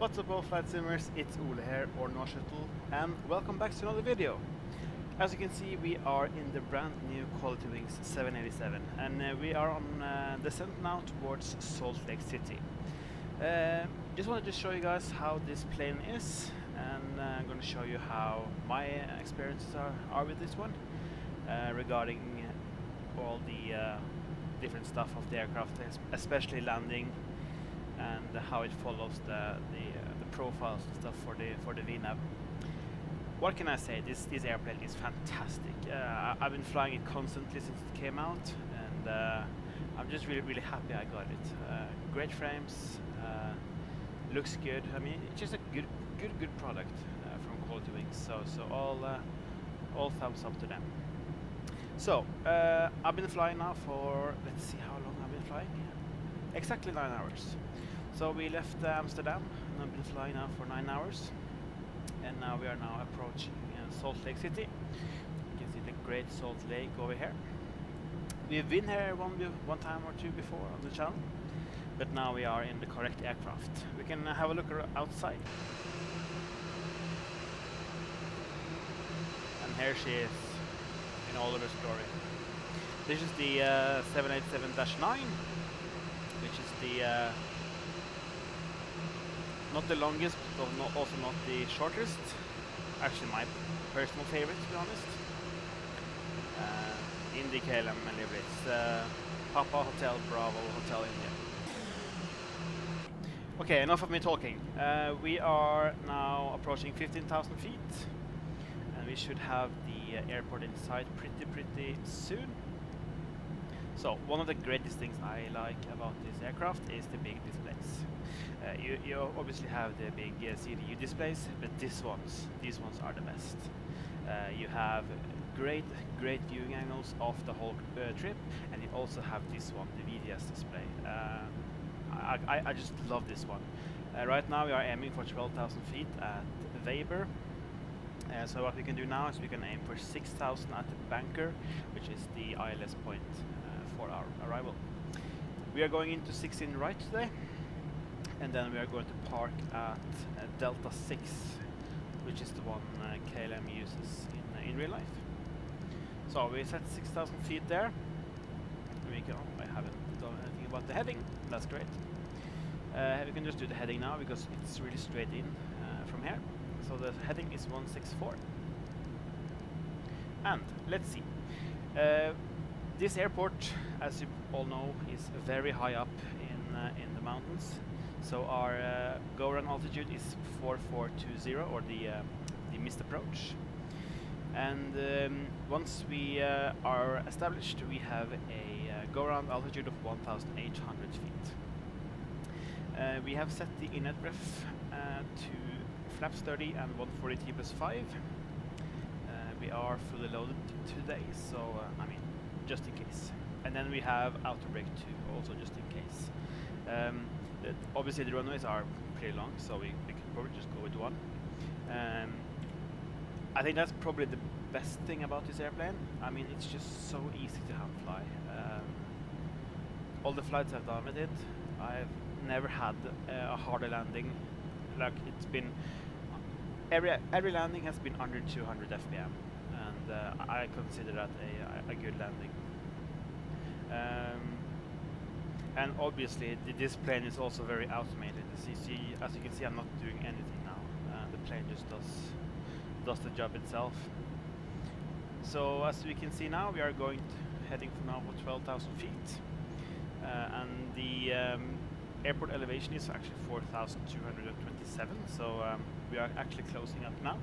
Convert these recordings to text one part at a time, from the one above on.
What's up all flight simmers, it's Ole here, or Norshuttle, and welcome back to another video. As you can see, we are in the brand new Qualitywings 787, and we are on descent now towards Salt Lake City. Just wanted to show you guys how this plane is, and I'm going to show you how my experiences are with this one, regarding all the different stuff of the aircraft, especially landing, and how it follows the profiles and stuff for the VNAV. What can I say? This airplane is fantastic. I've been flying it constantly since it came out, and I'm just really happy I got it. Great frames, looks good. I mean, it's just a good product from Qualitywings. So all thumbs up to them. So I've been flying now for, let's see how long I've been flying. Exactly 9 hours. So we left Amsterdam, and I've been flying now for 9 hours, and now we are now approaching Salt Lake City. You can see the great Salt Lake over here. We've been here one time or two before on the channel, but now we are in the correct aircraft. We can have a look outside. And here she is in all of her glory. This is the 787-9, which is the not the longest, but also not the shortest. Actually, my personal favorite, to be honest. Indy KLM livery. It's Papa Hotel Bravo Hotel India. Okay, enough of me talking. We are now approaching 15,000 feet, and we should have the airport in sight pretty soon. So, one of the greatest things I like about this aircraft is the big displays. You obviously have the big CDU displays, but these ones are the best. You have great viewing angles of the whole trip, and you also have this one, the VDS display. I just love this one. Right now we are aiming for 12,000 feet at Weber. So what we can do now is we can aim for 6,000 at the bunker, which is the ILS point for our arrival. We are going into 16 right today, and then we are going to park at Delta 6, which is the one KLM uses in real life. So we set 6,000 feet there. We can, I haven't done anything about the heading. That's great. We can just do the heading now because it's really straight in from here. So the heading is 164. And let's see. This airport, as you all know, is very high up in the mountains. So our go-run altitude is 4420, or the missed approach. And once we are established, we have a go-round altitude of 1,800 feet. We have set the inlet ref to flaps 30 and 140 T plus 5. We are fully loaded today, so I mean, just in case. And then we have outer brake too, also just in case. Obviously the runways are pretty long, so we could probably just go with one. I think that's probably the best thing about this airplane. I mean, it's just so easy to hand fly. All the flights I've done with it, I've never had a harder landing. Like, it's been every landing has been under 200 FPM, and I consider that a good landing. And obviously this plane is also very automated. As you can see, I'm not doing anything now. The plane just does the job itself. So as we can see now, we are heading for now for 12,000 feet, and the airport elevation is actually 4,227. So we are actually closing up now.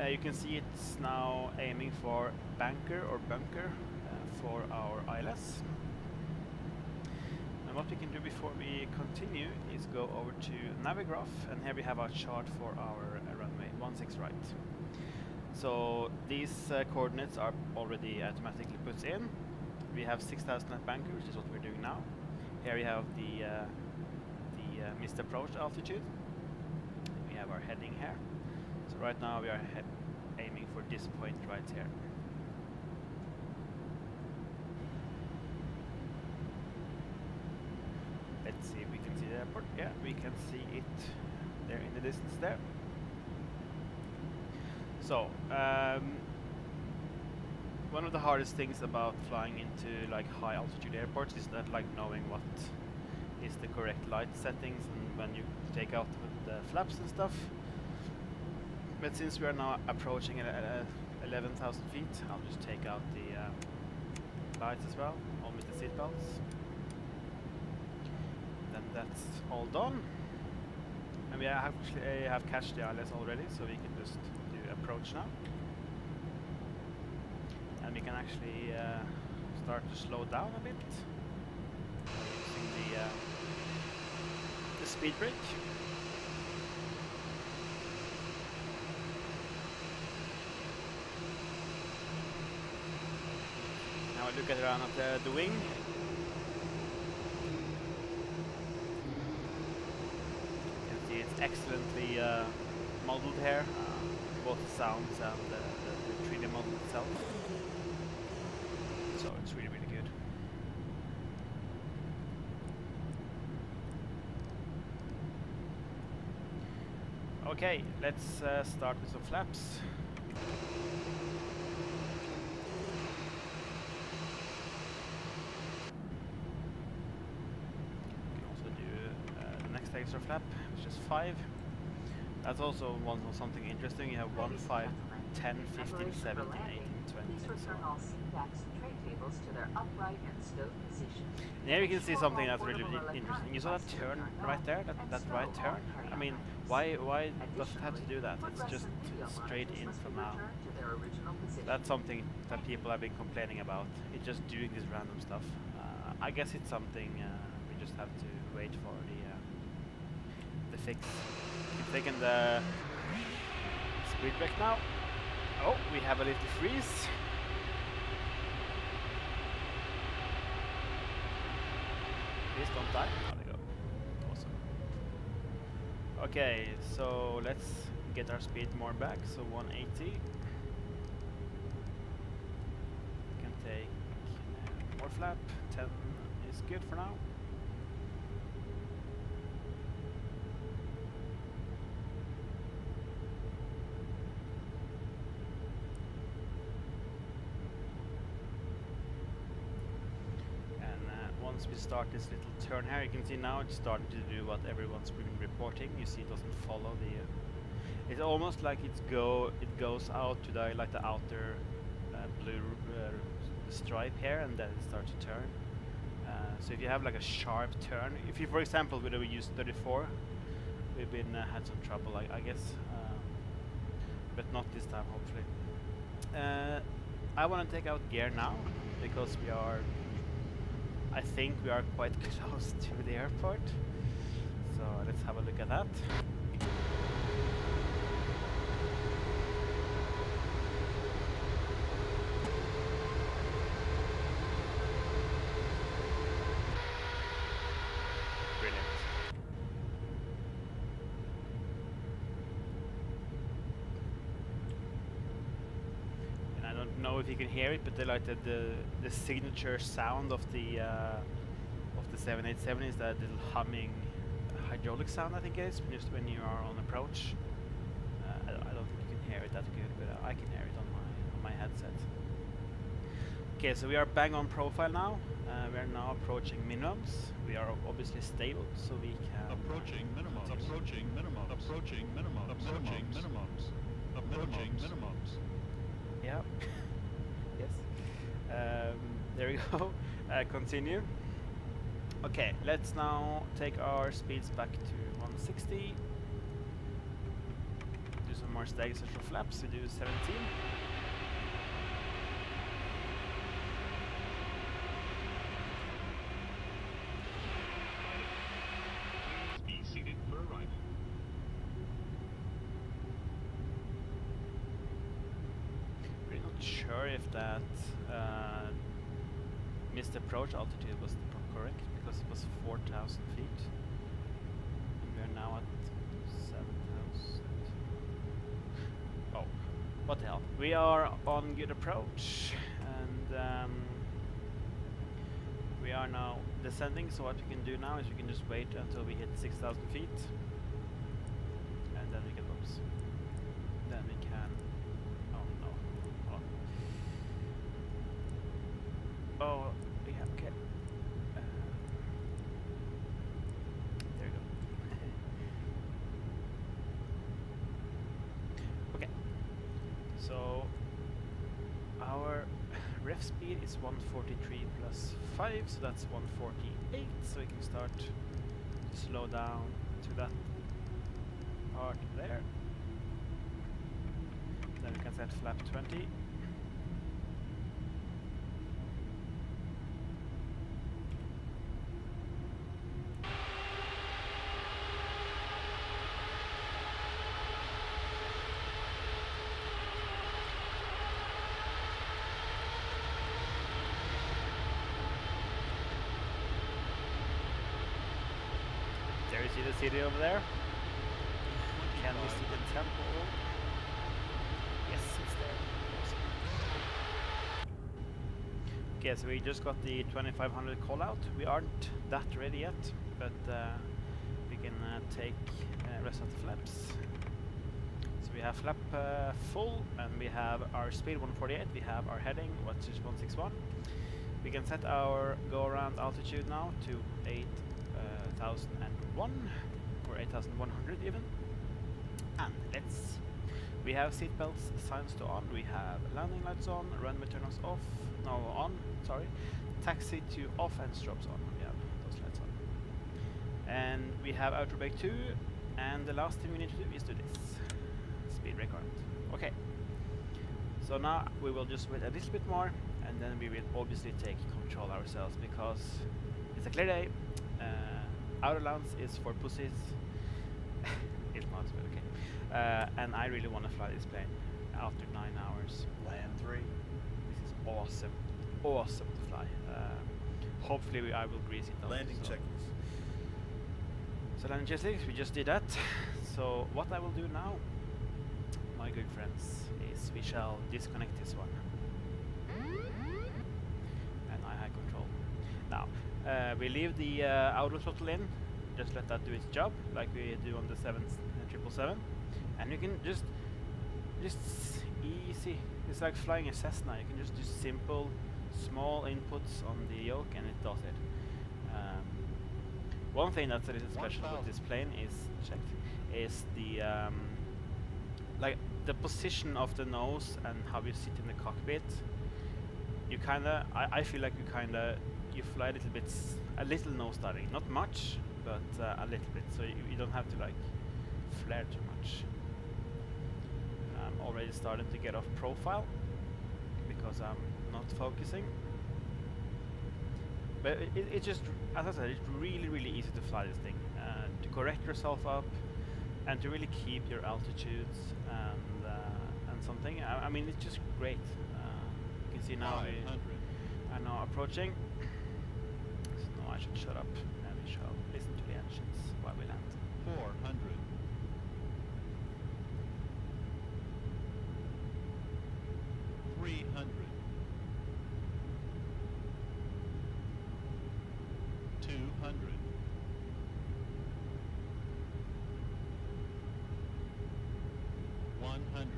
You can see it's now aiming for bunker for our ILS. And what we can do before we continue is go over to Navigraph, and here we have our chart for our runway 16 right. So these coordinates are already automatically put in. We have 6,000 at bunker, which is what we're doing now. Here we have the missed approach altitude. We have our heading here. So right now we are aiming for this point right here. Let's see if we can see the airport. Yeah, we can see it there in the distance there. So, one of the hardest things about flying into like high altitude airports is that like knowing what is the correct light settings and when you take out the flaps and stuff. But since we are now approaching 11,000 feet, I'll just take out the lights as well, along with the seat belts. Then that's all done. And we actually have cached the ILS already, so we can just do approach now. And we can actually start to slow down a bit using the speed brake. Now I look around at the wing. You can see it's excellently modeled here, both the sounds and the 3D model itself. So it's really, really good. Okay, let's start with some flaps. Extra flap, which is 5. That's also something interesting. You have 1, 5, 10, 15, 17, 18, 20. Please return all seatbacks and tray tables to their upright and stowed position. And here you can see something that's really, really interesting. You saw that turn right there, that right turn. I mean, why does it have to do that? It's just straight in from now. That's something that people have been complaining about. It's just doing this random stuff. I guess it's something we just have to wait for the fix. We've taken the speed brake now. Oh, we have a little freeze. Please don't die. There we go. Awesome. Okay, so let's get our speed more back. So 180. We can take more flap. 10 is good for now. Once we start this little turn here, you can see now it's starting to do what everyone's been reporting. You see it doesn't follow the it's almost like it goes out to the like the outer blue stripe here, and then it starts to turn. So if you have like a sharp turn, if you for example would have used 34, we've been had some trouble, I guess, but not this time, hopefully. I want to take out gear now because I think we are quite close to the airport, so let's have a look at that. Brilliant. And I don't know if you can hear it, but the signature sound of the 787 is that little humming hydraulic sound, I think it is, just when you are on approach. I don't think you can hear it that good, but I can hear it on my headset. Okay, so we are bang on profile now. We are now approaching minimums. We are obviously stable, so we can approaching minimums. Approaching minimums. Approaching minimums. Approaching minimums. Approaching minimums. Yeah. Yes. There we go. Continue. Okay, let's now take our speeds back to 160. Do some more stag social flaps. We do 17. Be seated for arrival. We're not sure if that missed approach altitude was correct, because it was 4,000 feet. And we are now at 7,000. Oh, what the hell. We are on good approach, and We are now descending, so what we can do now is we can just wait until we hit 6,000 feet, and then we can oops. Then we can. Oh no! Oh yeah. Okay. There we go. Okay. So our ref speed is 143 plus 5, so that's 148, so we can start to slow down to that part there. Then we can set flap 20. There you see the city over there. Can we see the temple? Yes, it's there. Awesome. Okay, so we just got the 2500 call out. We aren't that ready yet, but we can take rest of the flaps. So we have flap full, and we have our speed 148. We have our heading, which is 161. We can set our go around altitude now to 8,001 or 8,100 even. And let's. We have seatbelts signs to on. We have landing lights on. Runway turns off. No, on. Sorry. Taxi to off and strobes on. We have those lights on. And we have outer brake 2. And the last thing we need to do is do this. Speed brake on. Okay. So now we will just wait a little bit more, and then we will obviously take control ourselves because it's a clear day. Outer allowance is for pussies. It's not, but okay. And I really want to fly this plane after 9 hours. Land 3. This is awesome. Awesome to fly. Hopefully I will grease it down. Landing checklist. So landing checklist, we just did that. So what I will do now, my good friends, is we shall disconnect this one. And I have control. Now, we leave the auto throttle in, just let that do its job, like we do on the 777. And you can just easy, it's like flying a Cessna, you can just do simple, small inputs on the yoke and it does it. One thing that's a little special with this plane is the like the position of the nose and how you sit in the cockpit. You kinda, I feel like you fly a little nose diving, not much, but a little bit, so you don't have to like flare too much. I'm already starting to get off profile because I'm not focusing. But it's just, as I said, it's really easy to fly this thing, to correct yourself up, and to really keep your altitudes and something. I mean, it's just great. You can see now we are now approaching. So now I should shut up and we shall listen to the engines while we land. 400. 300. 200. 100.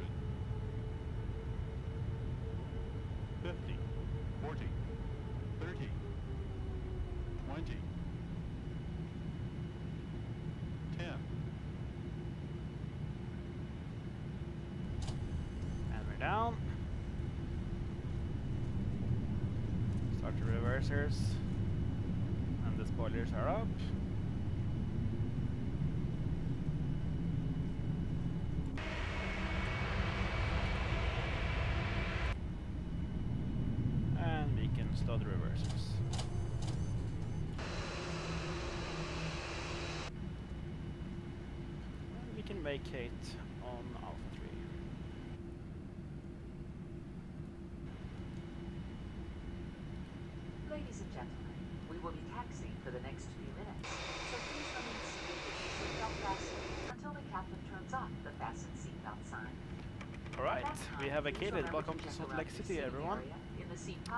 50. 40. 30. 20. 10. And we're down. Start the reversers. And the spoilers are up. And we can start the reversers. And we can vacate on Alpha 3. Ladies and gentlemen, we will be taxiing for the next few minutes, so please remain seated with your seatbelt fastened until the captain turns off the fasten seatbelt sign. Alright, we have vacated. Welcome to Salt Lake City, everyone.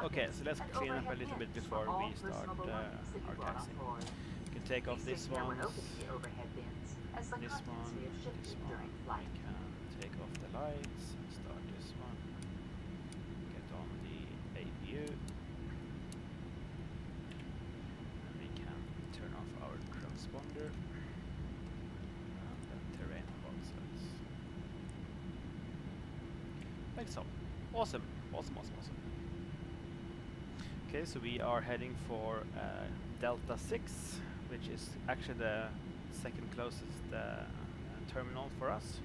Okay, so let's clean up a little bit before we start our taxi. We can take off this one, this one. We can take off the lights, start this one, get on the APU, and we can turn off our transponder and the terrain consoles. Like so. Awesome. Awesome. Okay, so we are heading for Delta 6, which is actually the second closest terminal for us.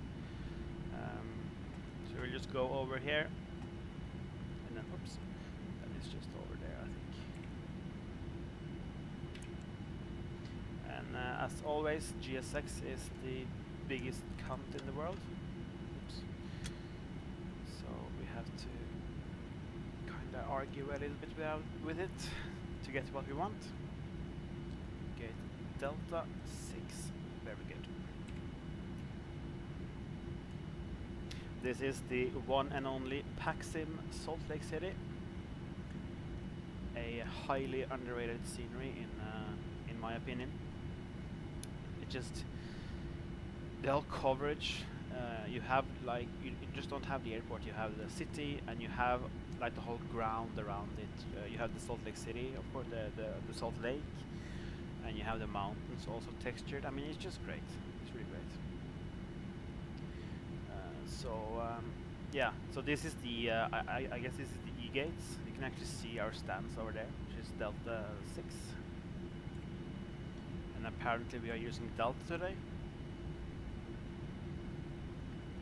So we'll just go over here, and then, oops, that is just over there, I think. And as always, GSX is the biggest cunt in the world. Oops. So we have to kind of argue a little bit with it to get what we want. Gate Delta 6, very good. This is the one and only PACSIM Salt Lake City. A highly underrated scenery in my opinion. It just, the whole coverage, you have like, you just don't have the airport, you have the city and you have like the whole ground around it. You have the Salt Lake City, of course, the Salt Lake, and you have the mountains also textured. I mean, it's just great. It's really great. Yeah, so this is the, I guess this is the E-gates. You can actually see our stands over there, which is Delta 6. And apparently we are using Delta today.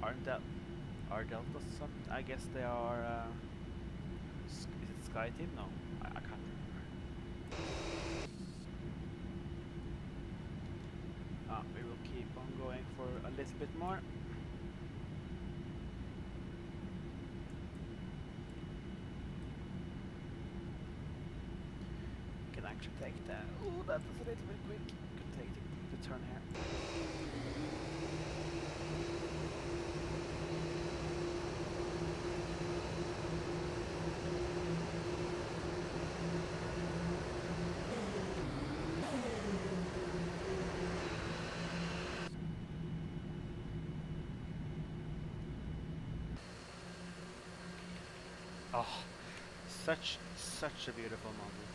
Are Delta something? I guess they are, is it Sky Team? No, I can't remember. We will keep on going for a little bit more. Actually take that. Oh, that was a little bit quick. Could take the turn here. Oh, such a beautiful mountain.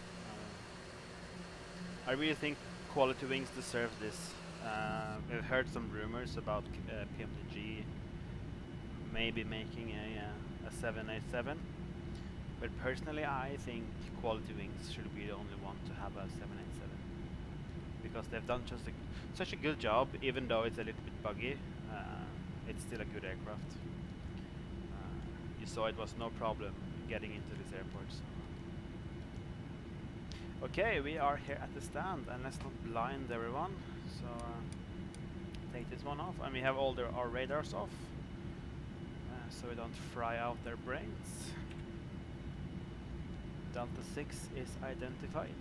I really think Qualitywings deserve this. We've heard some rumors about PMDG maybe making a 787, but personally I think Qualitywings should be the only one to have a 787 because they've done just such a good job. Even though it's a little bit buggy, it's still a good aircraft. You saw it was no problem getting into this airport. So. Okay, we are here at the stand, and let's not blind everyone. So take this one off, and we have all our radars off, so we don't fry out their brains. Delta 6 is identified.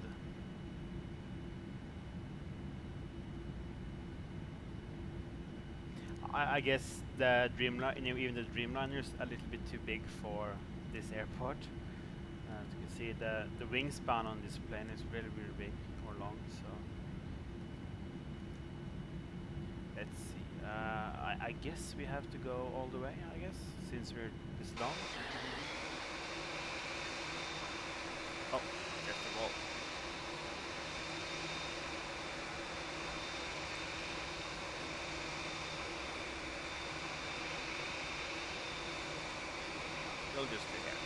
I guess the Dreamliner, even the Dreamliner is a little bit too big for this airport. As you can see, the wingspan on this plane is really big or long. So let's see. I guess we have to go all the way. I guess since we're this long. Oh, there's the wall. We'll just do here.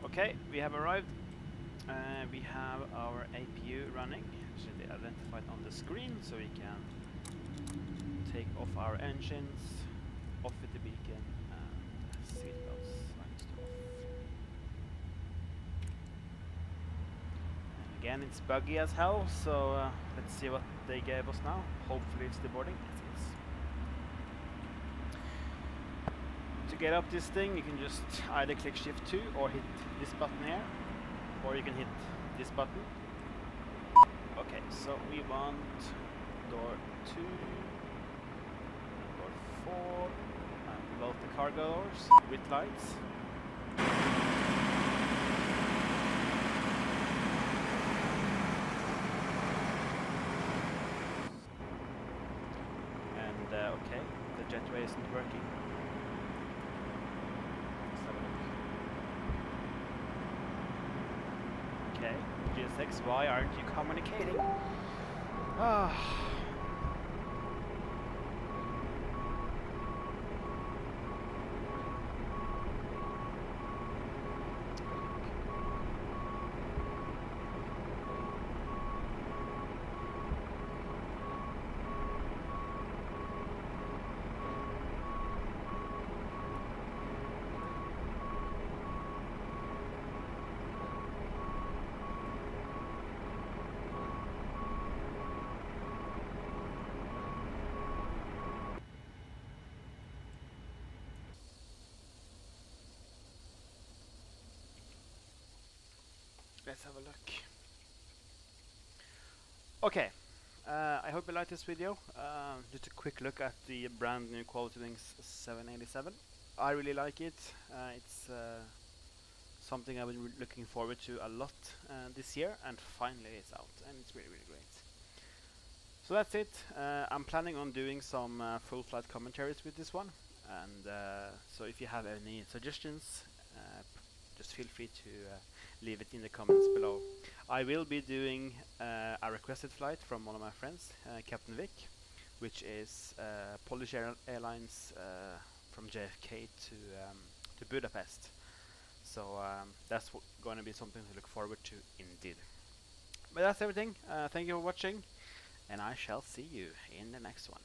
Okay, we have arrived. We have our APU running, actually identified on the screen, so we can take off our engines, off with the beacon, and seatbelts signs to off. And again, it's buggy as hell, so let's see what they gave us now. Hopefully it's the boarding. Yes, it is. To get up this thing, you can just either click Shift 2 or hit this button here, or you can hit this button. Okay, so we want door 2 and door 4 and both the cargo doors with lights. And okay, the jetway isn't working. Let's have a look. Okay, GSX, why aren't you communicating? Ah. Let's have a look. Okay, I hope you liked this video. Just a quick look at the brand new Qualitywings 787. I really like it. It's something I've been looking forward to a lot this year, and finally it's out, and it's really, really great. So that's it. I'm planning on doing some full flight commentaries with this one, and so if you have any suggestions, just feel free to leave it in the comments below. I will be doing a requested flight from one of my friends, Captain Vic, which is Polish Airlines from JFK to Budapest. So that's going to be something to look forward to indeed. But that's everything. Thank you for watching, and I shall see you in the next one.